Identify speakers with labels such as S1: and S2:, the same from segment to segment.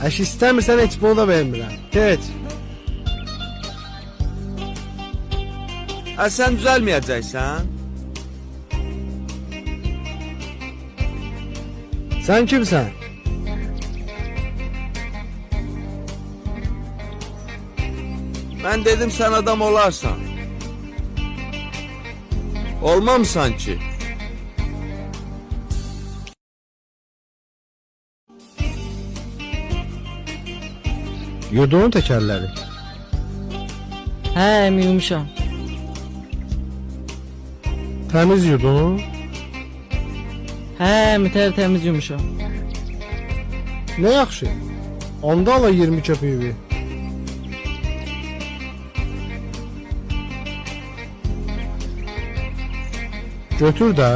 S1: Əş istəmirsən heç bunu da vermirəm. Keç.
S2: Sən düzəlməyəcəksən?
S1: Sən kimsən?
S2: Mən dedim sən adam olarsan. Olmamsan ki.
S1: Yudunun təkərləri.
S3: Hə, əmi yumuşam.
S1: Təmiz yudun.
S3: Hə, əmi təmiz yumuşam.
S1: Ne yaxşı. Onda ala 20 köpüyü. Götür də.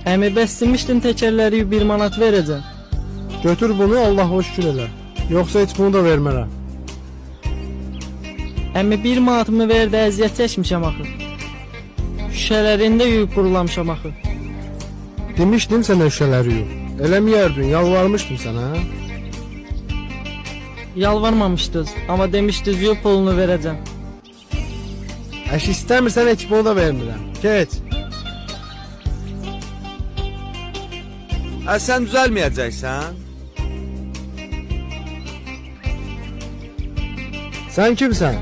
S3: Əmi bəs demişdin təkərləri 1 manat verəcəm.
S1: Götür bunu, Allah hoş şükür elə. Yoxsa heç bunu da vermərəm.
S3: Əmi 1 manatımı ver də əziyyət çəkmişəm axı. Şüşələrində yuyub qurulamışam axı.
S1: Demişdim sənə şüşələri yox. Eləməyərdin, yalvarmışdım sənə.
S3: Yalvarmamışdınız, amma demişdiniz yox pulunu verəcəm.
S1: Əş istəmirsən heç bunu da vermirəm. Keç.
S2: Sən düzəlməyəcəksən?
S1: Sən kimsən?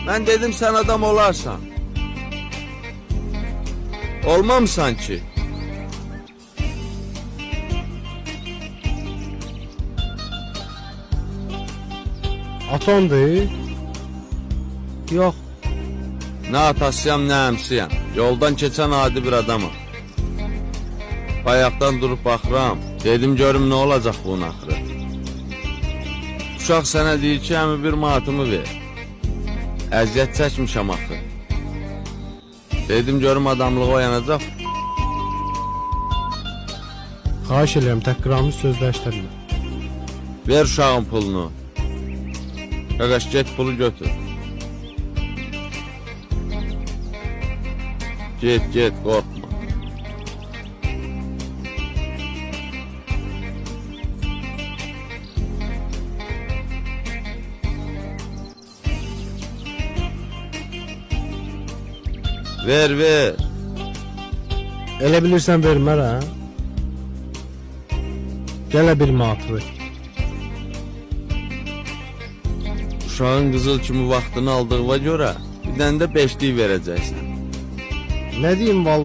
S2: Mən dedim sən adam olarsan. Olmamsan ki.
S1: Atondur.
S3: Yox,
S2: Nə atasıyam, nə əmsiyəm. Yoldan keçən adi bir adamım. Bayaqdan durub baxıram. Dedim görüm nə olacaq bunun axırı. Uşaq sənə deyir ki, əmi 1 manatımı ver. Əziyyət çəkmişəm axı. Dedim görüm adamlığı oyanacaq.
S1: Xahiş edirəm, təhqiramiz sözləşdirmə.
S2: Ver uşağın pulunu. Qaqaş get pulu götür. Get, qorxma. Ver.
S1: Elə bilirsən vermərəm. Gələ 1 manat ver.
S2: Uşağın qızıl kimi vaxtını aldığına görə bir dənə də 5'lik verəcəksən.
S1: Nə deyim vallahi?